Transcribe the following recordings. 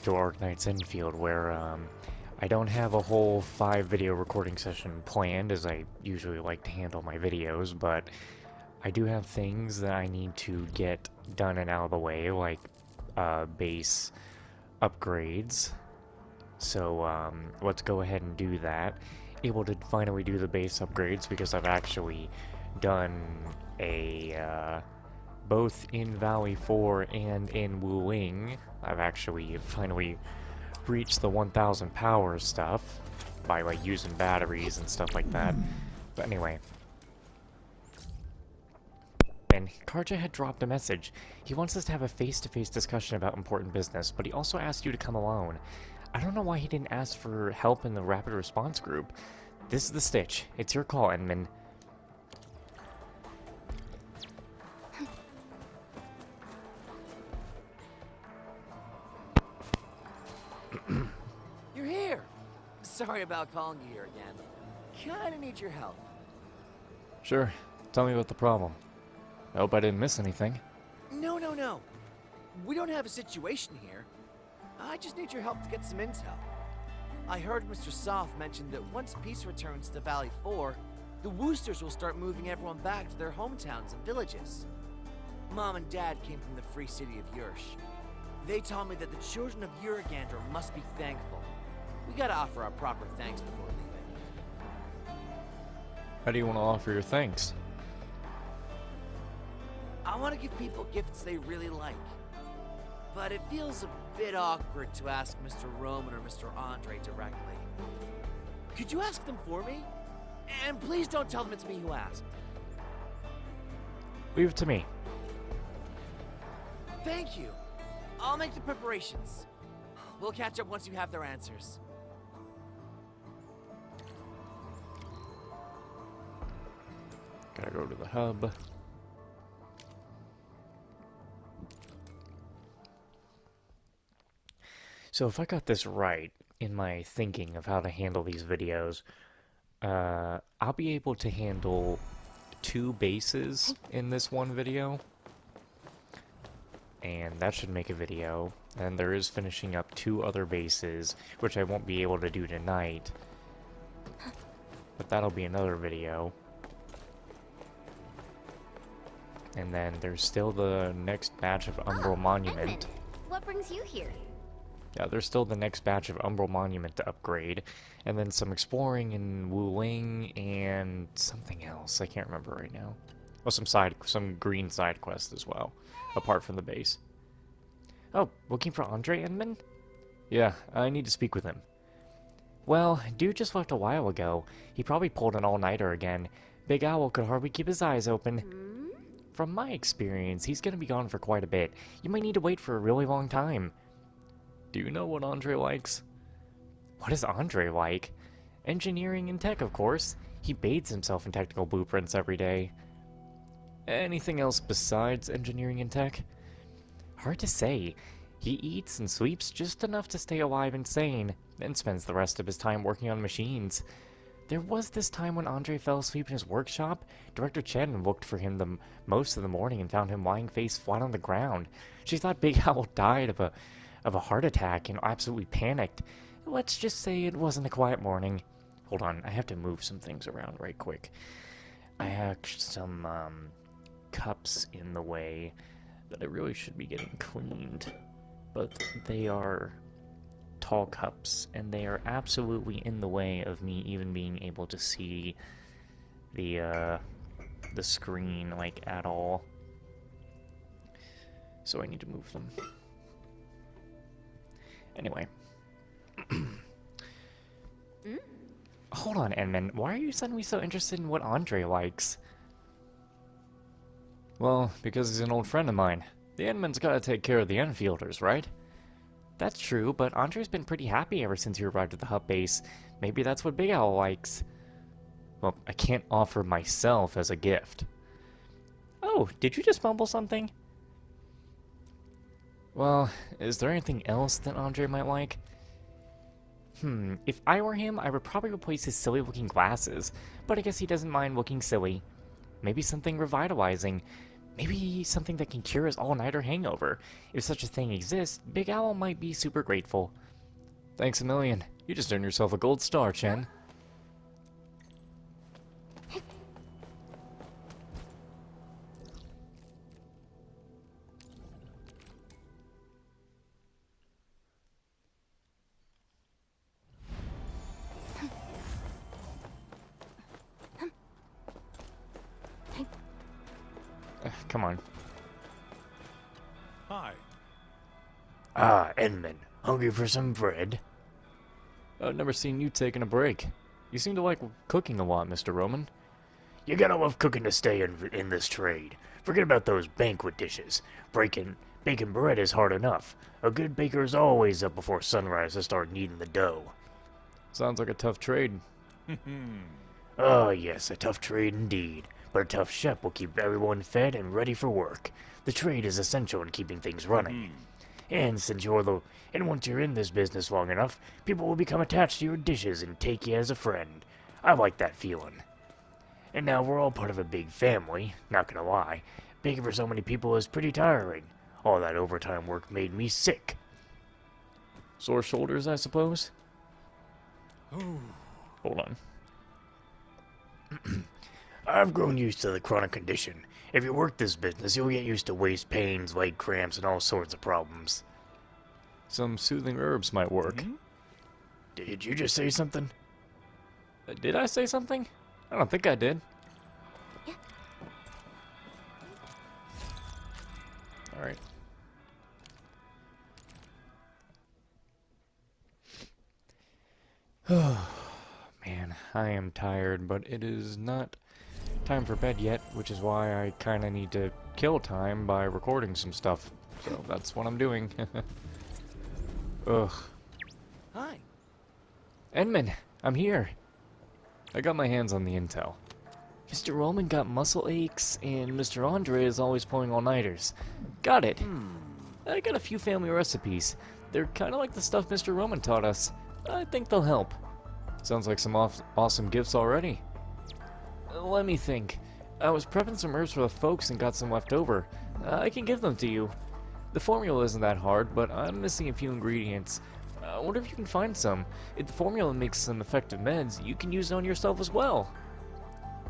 back to Arknights endfield, where I don't have a whole 5 video recording session planned, as I usually like to handle my videos, but I do have things that I need to get done and out of the way, like base upgrades. So let's go ahead and do that. Able to finally do the base upgrades because I've actually done a both in Valley 4 and in Wuling. I've actually finally reached the 1000 power stuff by like using batteries and stuff like that. But anyway. And Karja had dropped a message. He wants us to have a face-to-face discussion about important business, but he also asked you to come alone. I don't know why he didn't ask for help in the rapid response group. This is the Stitch. It's your call, Edmund. You're here! Sorry about calling you here again. Kinda need your help. Sure. Tell me about the problem. I hope I didn't miss anything. No. We don't have a situation here. I just need your help to get some intel. I heard Mr. Soft mention that once peace returns to Valley 4, the Woosters will start moving everyone back to their hometowns and villages. Mom and Dad came from the free city of Yursh. They told me that the children of Urigander must be thankful. We gotta offer our proper thanks before leaving. How do you want to offer your thanks? I want to give people gifts they really like. But it feels a bit awkward to ask Mr. Roman or Mr. Andre directly. Could you ask them for me? And please don't tell them it's me who asked. Leave it to me. Thank you. I'll make the preparations. We'll catch up once you have their answers. Gotta go to the hub. So if I got this right in my thinking of how to handle these videos, I'll be able to handle 2 bases in this one video. And that should make a video. And there is finishing up 2 other bases, which I won't be able to do tonight. But that'll be another video. And then there's still the next batch of Umbral Monument. Edmund, what brings you here? Yeah, there's still the next batch of Umbral Monument to upgrade. And then some exploring in Wuling and something else. I can't remember right now. Oh, some green side quests as well, apart from the base. Oh, looking for Andre, Edmund? Yeah, I need to speak with him. Well, dude just left a while ago. He probably pulled an all-nighter again. Big Owl could hardly keep his eyes open. From my experience, he's gonna be gone for quite a bit. You might need to wait for a really long time. Do you know what Andre likes? What is Andre like? Engineering and tech, of course. He bathes himself in technical blueprints every day. Anything else besides engineering and tech? Hard to say. He eats and sleeps just enough to stay alive and sane, then spends the rest of his time working on machines. There was this time when Andre fell asleep in his workshop. Director Chen looked for him most of the morning and found him lying face flat on the ground. She thought Big Owl died of a heart attack and absolutely panicked. Let's just say it wasn't a quiet morning. Hold on, I have to move some things around right quick. I have some cups in the way that I really should be getting cleaned, but they are tall cups, and they are absolutely in the way of me even being able to see the screen, like, at all. So I need to move them. Anyway. Hold on, Edmund. Why are you suddenly so interested in what Andre likes? Well, because he's an old friend of mine. The Edmund's gotta take care of the Enfielders, right? That's true, but Andre's been pretty happy ever since he arrived at the hub base. Maybe that's what Big Owl likes. Well, I can't offer myself as a gift. Oh, did you just mumble something? Well, is there anything else that Andre might like? If I were him, I would probably replace his silly-looking glasses, but I guess he doesn't mind looking silly. Maybe something revitalizing. Maybe something that can cure his all-nighter hangover. If such a thing exists, Big Owl might be super grateful. Thanks a million. You just earned yourself a gold star, Chen. Come on. Hi. Ah, Edmund. Hungry for some bread? I've never seen you taking a break. You seem to like cooking a lot, Mr. Roman. You gotta love cooking to stay in this trade. Forget about those banquet dishes. Baking bread is hard enough. A good baker is always up before sunrise to start kneading the dough. Sounds like a tough trade. Oh, yes, a tough trade indeed. But a tough chef will keep everyone fed and ready for work. The trade is essential in keeping things running. And once you're in this business long enough, people will become attached to your dishes and take you as a friend. I like that feeling. And now we're all part of a big family, not gonna lie. Baking for so many people is pretty tiring. All that overtime work made me sick. Sore shoulders, I suppose? Hold on. I've grown used to the chronic condition. If you work this business, you'll get used to waist pains, leg cramps, and all sorts of problems. Some soothing herbs might work. Did you just say something? Did I say something? I don't think I did. Alright. Man, I am tired, but it is not time for bed yet, which is why I kind of need to kill time by recording some stuff. So that's what I'm doing. Ugh. Hi. Edmund, I'm here. I got my hands on the intel. Mr. Roman got muscle aches, and Mr. Andre is always pulling all-nighters. Got it. I got a few family recipes. They're kind of like the stuff Mr. Roman taught us. I think they'll help. Sounds like some awesome gifts already. Let me think. I was prepping some herbs for the folks and got some left over. I can give them to you. The formula isn't that hard, but I'm missing a few ingredients. I wonder if you can find some. If the formula makes some effective meds, you can use it on yourself as well.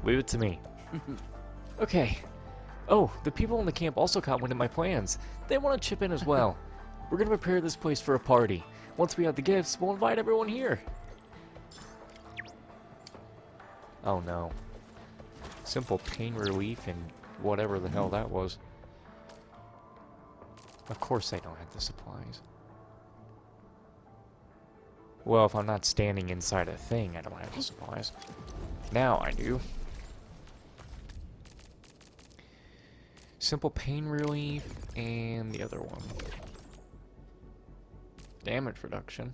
Leave it to me. Okay. Oh, the people in the camp also caught wind of my plans. They want to chip in as well. We're gonna prepare this place for a party. Once we have the gifts, we'll invite everyone here. Oh no. Simple pain relief and whatever the hell that was. Of course they don't have the supplies. Well, if I'm not standing inside a thing, I don't have the supplies. Now I do. Simple pain relief and the other one. Damage reduction.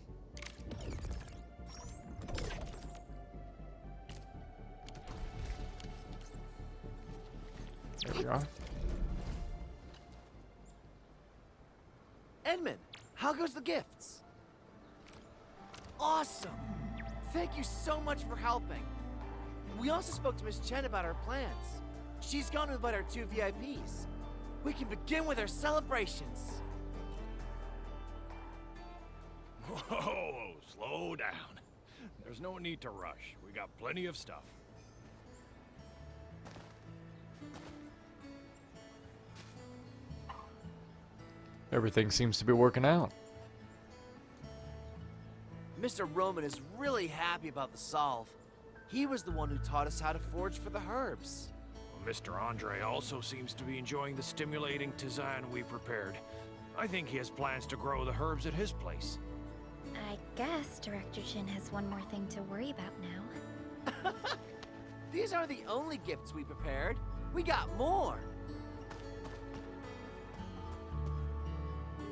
There we are. Edmund, how goes the gifts? Awesome! Thank you so much for helping. We also spoke to Miss Chen about our plans. She's gone to invite our 2 VIPs. We can begin with our celebrations. Whoa, slow down. There's no need to rush. We got plenty of stuff. Everything seems to be working out. Mr. Roman is really happy about the solve. He was the one who taught us how to forage for the herbs. Well, Mr. Andre also seems to be enjoying the stimulating tisane we prepared. I think he has plans to grow the herbs at his place. I guess Director Jin has one more thing to worry about now. These aren't the only gifts we prepared. We got more.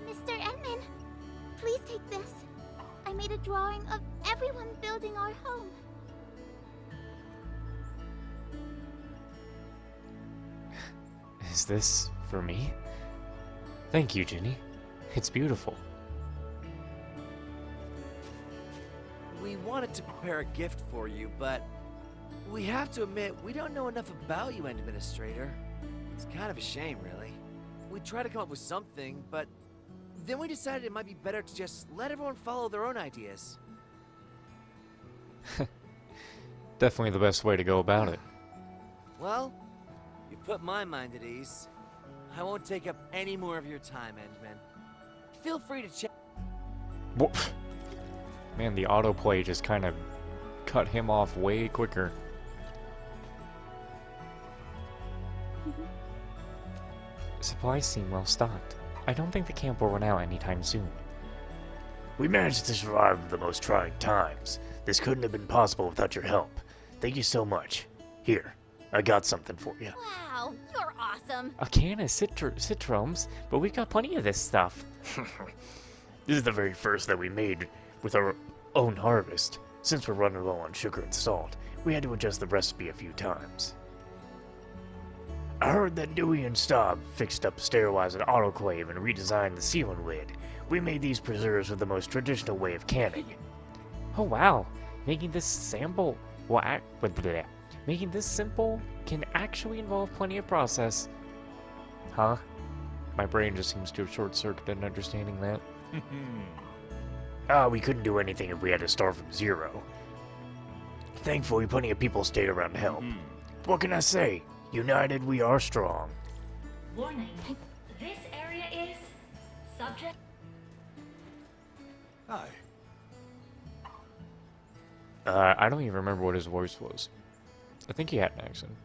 Mr. Edmund, please take this. I made a drawing of everyone building our home. Is this for me? Thank you, Ginny. It's beautiful. We wanted to prepare a gift for you, but we have to admit we don't know enough about you, Administrator. It's kind of a shame, really. We tried to come up with something, but then we decided it might be better to just let everyone follow their own ideas. Definitely the best way to go about it. Well, you put my mind at ease. I won't take up any more of your time, Endman. Feel free to check. Wha- Man, the autoplay just kind of cut him off way quicker. Supplies seem well stocked. I don't think the camp will run out anytime soon. We managed to survive the most trying times. This couldn't have been possible without your help. Thank you so much. Here, I got something for you. Wow, you're awesome. A can of citrums, but we've got plenty of this stuff. This is the very first that we made with our own harvest. Since we're running low on sugar and salt, we had to adjust the recipe a few times. I heard that Dewey and Staub fixed up, sterilized an autoclave, and redesigned the sealing lid. We made these preserves with the most traditional way of canning. Oh wow, making this sample, making this simple can actually involve plenty of process. Huh? My brain just seems to have short-circuited in understanding that. We couldn't do anything if we had to start from zero. Thankfully, plenty of people stayed around to help. What can I say? United, we are strong. Warning. This area is subject. Hi. I don't even remember what his voice was. I think he had an accent.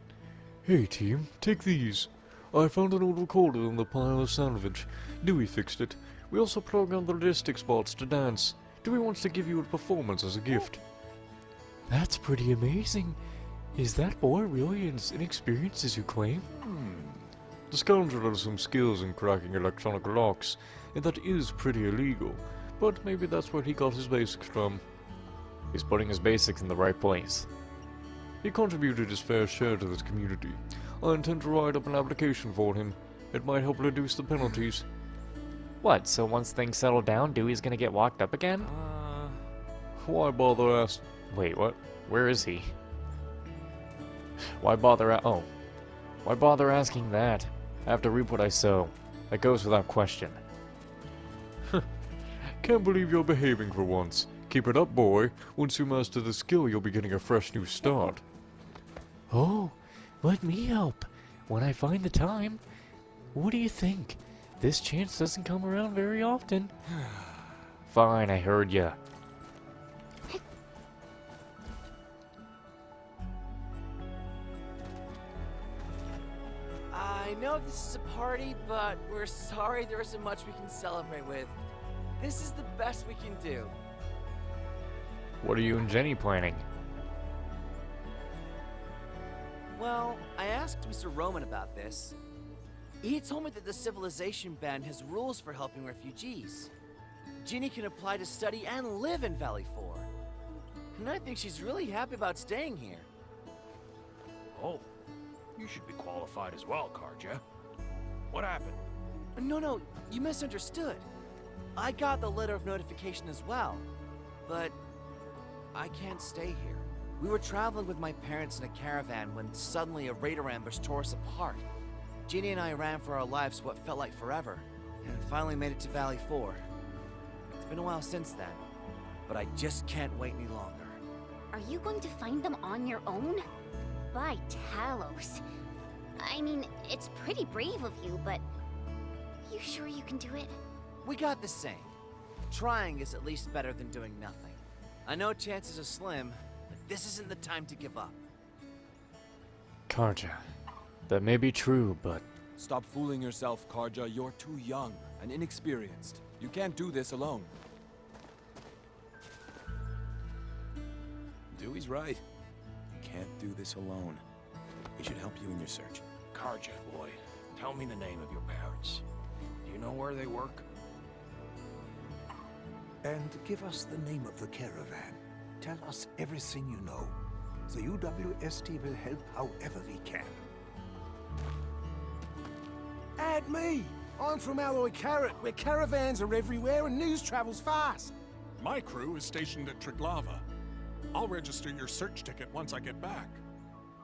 Hey team, take these. I found an old recorder in the pile of salvage. Dewey fixed it. We also programmed the logistics bots to dance. Dewey wants to give you a performance as a gift. That's pretty amazing. Is that boy really as inexperienced as you claim? The scoundrel has some skills in cracking electronic locks, and that is pretty illegal. But maybe that's where he got his basics from. He's putting his basics in the right place. He contributed his fair share to this community. I intend to write up an application for him. It might help reduce the penalties. What, so once things settle down, Dewey's gonna get locked up again? Why bother asking? Wait, what? Where is he? Why bother why bother asking that? I have to reap what I sow. That goes without question. Can't believe you're behaving for once. Keep it up, boy. Once you master the skill, you'll be getting a fresh new start. Oh, let me help. When I find the time. What do you think? This chance doesn't come around very often. Fine, I heard ya. I know this is a party, but we're sorry there isn't much we can celebrate with. This is the best we can do. What are you and Jenny planning? Well, I asked Mr. Roman about this. He told me that the civilization band has rules for helping refugees. Ginny can apply to study and live in Valley 4. And I think she's really happy about staying here. Oh, you should be qualified as well, Karja. What happened? No, you misunderstood. I got the letter of notification as well, but I can't stay here. We were traveling with my parents in a caravan when suddenly a raider ambush tore us apart. Ginny and I ran for our lives for what felt like forever, and finally made it to Valley 4. It's been a while since then, but I just can't wait any longer. Are you going to find them on your own? By Talos. I mean, it's pretty brave of you, but you sure you can do it? We got the same. Trying is at least better than doing nothing. I know chances are slim, but this isn't the time to give up. Karja, that may be true, but Stop fooling yourself, Karja. You're too young and inexperienced. You can't do this alone. Dewey's right. You can't do this alone. We should help you in your search. Karja, boy, tell me the name of your parents. Do you know where they work? And give us the name of the caravan. Tell us everything you know. The UWST will help however we can. Add me! I'm from Alloy Carrot, where caravans are everywhere and news travels fast. My crew is stationed at Triglava. I'll register your search ticket once I get back.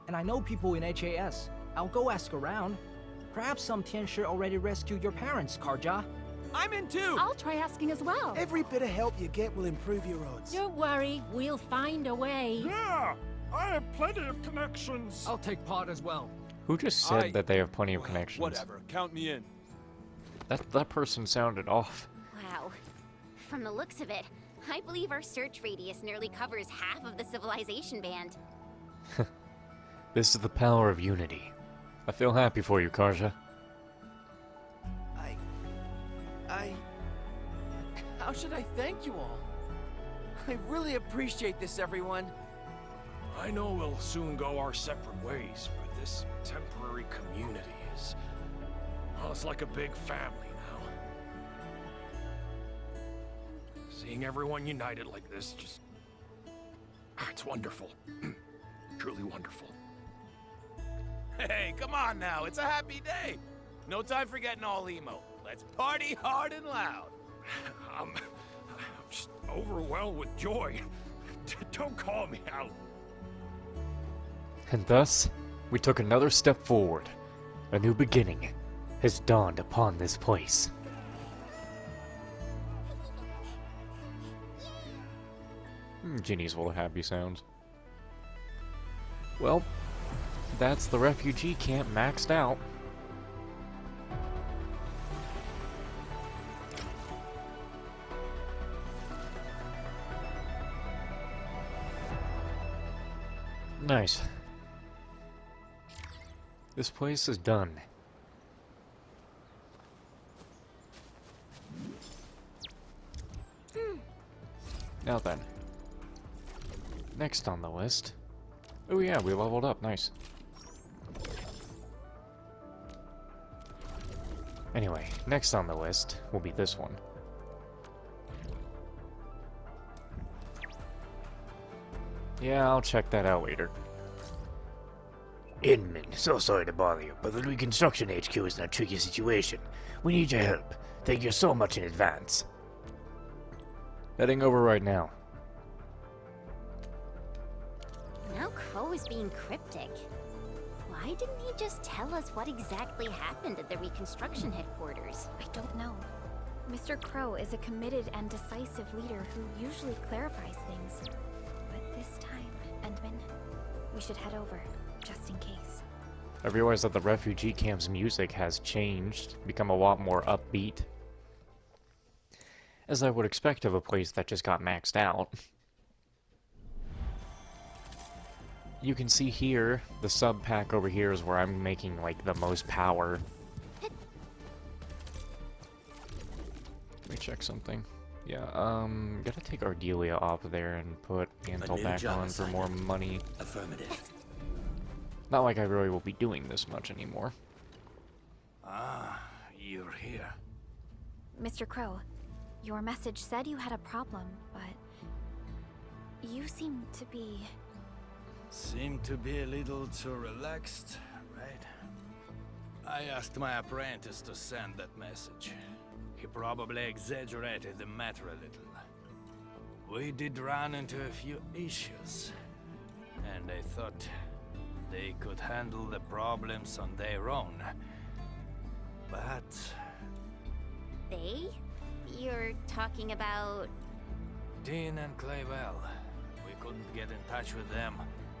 And I know people in HAS. I'll go ask around. Perhaps some Tianshi already rescued your parents, Karja. I'm in too! I'll try asking as well. Every bit of help you get will improve your odds. Don't worry, we'll find a way. Yeah, I have plenty of connections. I'll take part as well. Who just said that they have plenty of connections? Whatever, count me in. That person sounded off. Wow. From the looks of it, I believe our search radius nearly covers half of the civilization band. This is the power of unity. I feel happy for you, Karja. How should I thank you all? I really appreciate this, everyone. I know we'll soon go our separate ways, but this temporary community is... well, it's like a big family now. Seeing everyone united like this just... it's wonderful. Truly wonderful. Hey, come on now, it's a happy day. No time for getting all emo. Let's party hard and loud. I'm just overwhelmed with joy. Don't call me out. And thus, we took another step forward. A new beginning has dawned upon this place. Genies full of happy sounds. Well, that's the refugee camp maxed out. Nice. This place is done. Now then. Next on the list. Oh yeah, we leveled up. Nice. Anyway, next on the list will be this one. Yeah, I'll check that out later. Inman, so sorry to bother you, but the reconstruction HQ is in a tricky situation. We need your help. Thank you so much in advance. Heading over right now. Now Crow is being cryptic. Why didn't he just tell us what exactly happened at the reconstruction headquarters? I don't know. Mr. Crow is a committed and decisive leader who usually clarifies things. But this time, Endman, we should head over, just in case. I realize that the refugee camp's music has changed, become a lot more upbeat. As I would expect of a place that just got maxed out. You can see here, the sub pack over here is where I'm making like the most power. Let me check something. Yeah, gotta take Ardelia off of there and put Antle back on for more money. Affirmative. Not like I really will be doing this much anymore. Ah, you're here. Mr. Crow, your message said you had a problem, but you seem to be... Seem to be a little too relaxed, right? I asked my apprentice to send that message. He probably exaggerated the matter a little. We did run into a few issues, and I thought they could handle the problems on their own. But... They? You're talking about... Dean and Clavel. We couldn't get in touch with them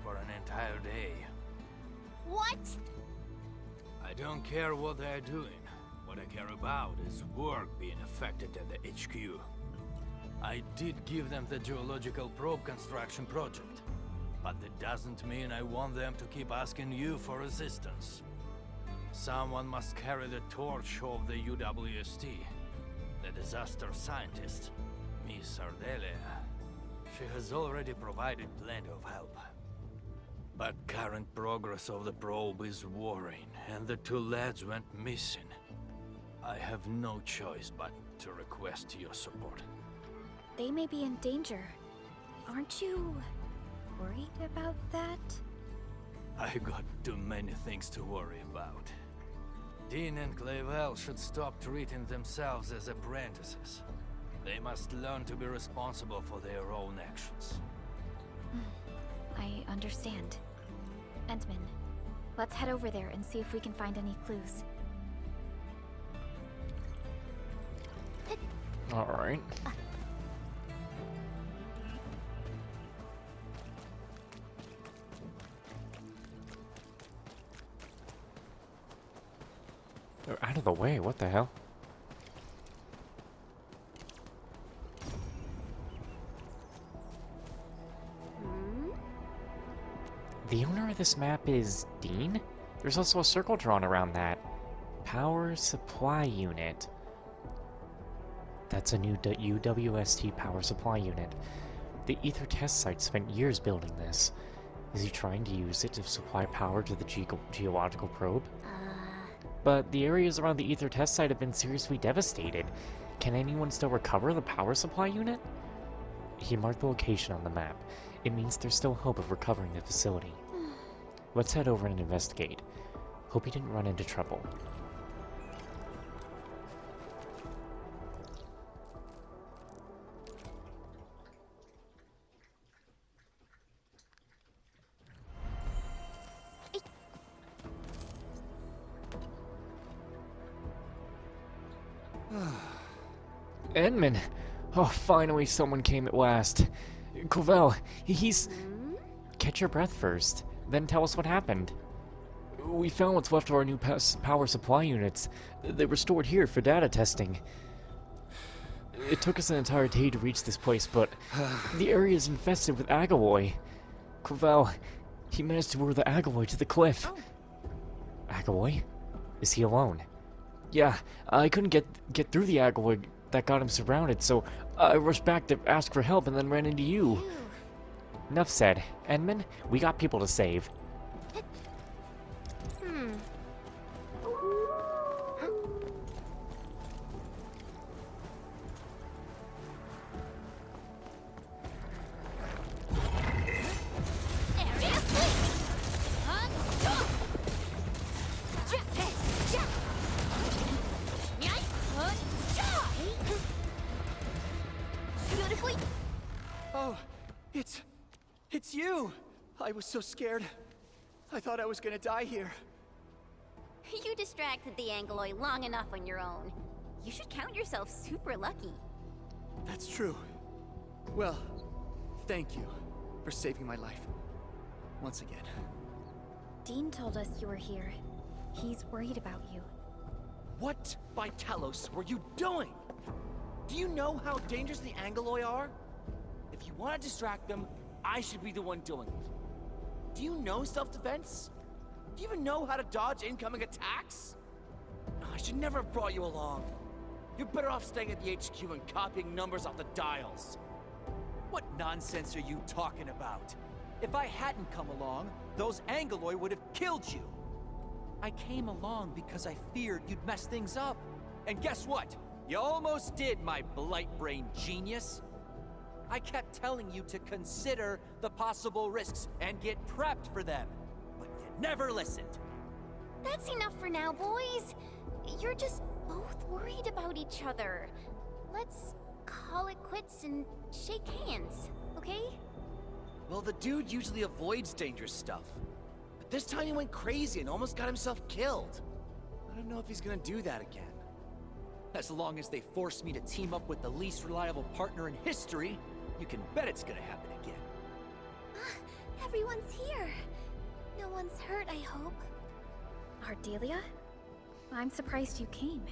for an entire day. What? I don't care what they're doing. What I care about is work being affected at the HQ. I did give them the geological probe construction project, but that doesn't mean I want them to keep asking you for assistance. Someone must carry the torch of the UWST. The disaster scientist, Miss Ardelia. She has already provided plenty of help. But current progress of the probe is worrying, and the two lads went missing. I have no choice but to request your support. They may be in danger. Aren't you worried about that? I got too many things to worry about. Dean and Clavel should stop treating themselves as apprentices. They must learn to be responsible for their own actions. I understand. Entman, let's head over there and see if we can find any clues. Alright. They're out of the way, what the hell? The owner of this map is Dean? There's also a circle drawn around that. Power supply unit. That's a new UWST power supply unit. The Ether test site spent years building this. Is he trying to use it to supply power to the geological probe? But the areas around the Ether test site have been seriously devastated. Can anyone still recover the power supply unit? He marked the location on the map. It means there's still hope of recovering the facility. Let's head over and investigate. Hope he didn't run into trouble. Edmund! Oh, finally someone came at last. Covell, he's... Catch your breath first, then tell us what happened. We found what's left of our new power supply units. They were stored here for data testing. It took us an entire day to reach this place, but the area is infested with Agaloy. Covell, he managed to lure the Agaloy to the cliff. Agaloy? Is he alone? Yeah, I couldn't get through the Agaloy that got him surrounded, so I rushed back to ask for help and then ran into you. Enough said. Edmund, we got people to save. Oh, it's you! I was so scared. I thought I was gonna die here. You distracted the Angloy long enough on your own. You should count yourself super lucky. That's true. Well, thank you for saving my life. Once again. Dean told us you were here. He's worried about you. What by Talos were you doing? Do you know how dangerous the Angloy are? If you want to distract them, I should be the one doing it. Do you know self-defense? Do you even know how to dodge incoming attacks? I should never have brought you along. You're better off staying at the HQ and copying numbers off the dials. What nonsense are you talking about? If I hadn't come along, those Angloy would have killed you. I came along because I feared you'd mess things up. And guess what? You almost did, my blight-brained genius. I kept telling you to consider the possible risks and get prepped for them, but you never listened. That's enough for now, boys. You're just both worried about each other. Let's call it quits and shake hands, okay? Well, the dude usually avoids dangerous stuff. But this time he went crazy and almost got himself killed. I don't know if he's gonna do that again. As long as they force me to team up with the least reliable partner in history, you can bet it's gonna happen again. Everyone's here. No one's hurt, I hope. Ardelia? I'm surprised you came.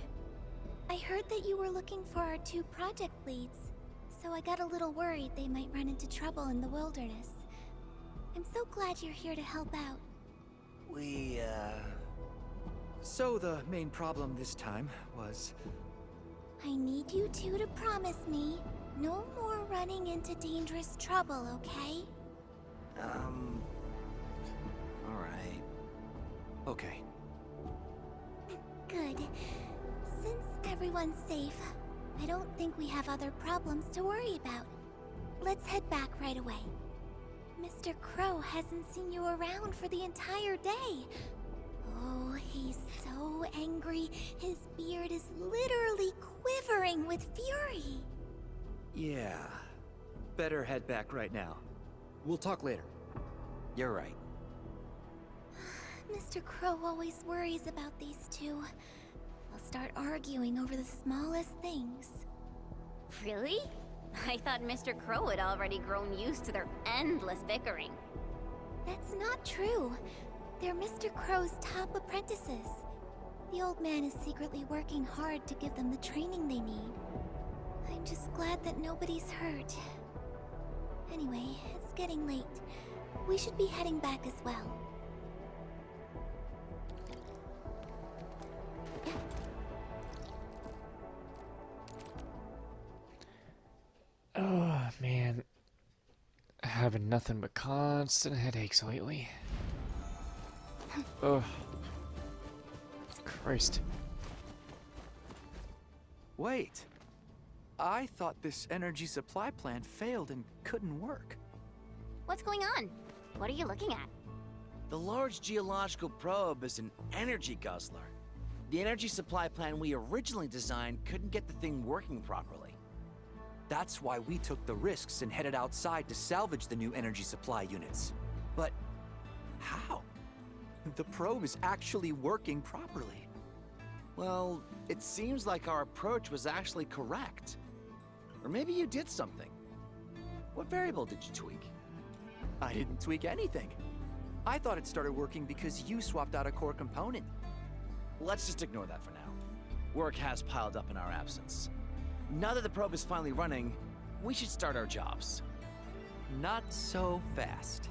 I heard that you were looking for our two project leads, so I got a little worried they might run into trouble in the wilderness. I'm so glad you're here to help out. So the main problem this time was... I need you two to promise me no more running into dangerous trouble, okay? Alright. Okay. Good. Since everyone's safe, I don't think we have other problems to worry about. Let's head back right away. Mr. Crow hasn't seen you around for the entire day. Oh, he's so angry. His beard is literally quivering with fury. Yeah. Better head back right now. We'll talk later. You're right. Mr. Crow always worries about these two. They'll start arguing over the smallest things. Really? I thought Mr. Crow had already grown used to their endless bickering. That's not true. They're Mr. Crow's top apprentices. The old man is secretly working hard to give them the training they need. I'm just glad that nobody's hurt. Anyway, it's getting late. We should be heading back as well. Oh, man. Having nothing but constant headaches lately. Ugh. Christ. Wait. I thought this energy supply plan failed and couldn't work. What's going on? What are you looking at? The large geological probe is an energy guzzler. The energy supply plan we originally designed couldn't get the thing working properly. That's why we took the risks and headed outside to salvage the new energy supply units. But how? The probe is actually working properly. Well, it seems like our approach was actually correct. Or maybe you did something. What variable did you tweak? I didn't tweak anything. I thought it started working because you swapped out a core component. Let's just ignore that for now. Work has piled up in our absence. Now that the probe is finally running, we should start our jobs. Not so fast.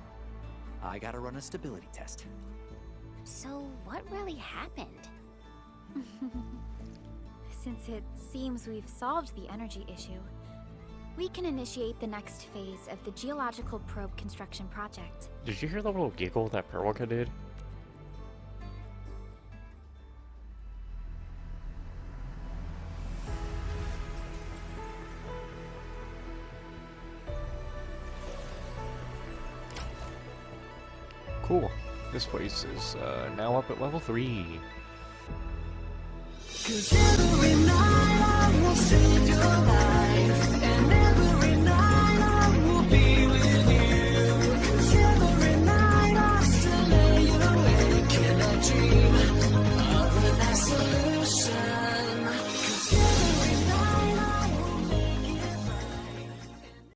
I gotta run a stability test. So, what really happened? Since it seems we've solved the energy issue, we can initiate the next phase of the geological probe construction project. Did you hear the little giggle that Perwaka did? Cool. This place is now up at level 3. 'Cause every night I will save your life.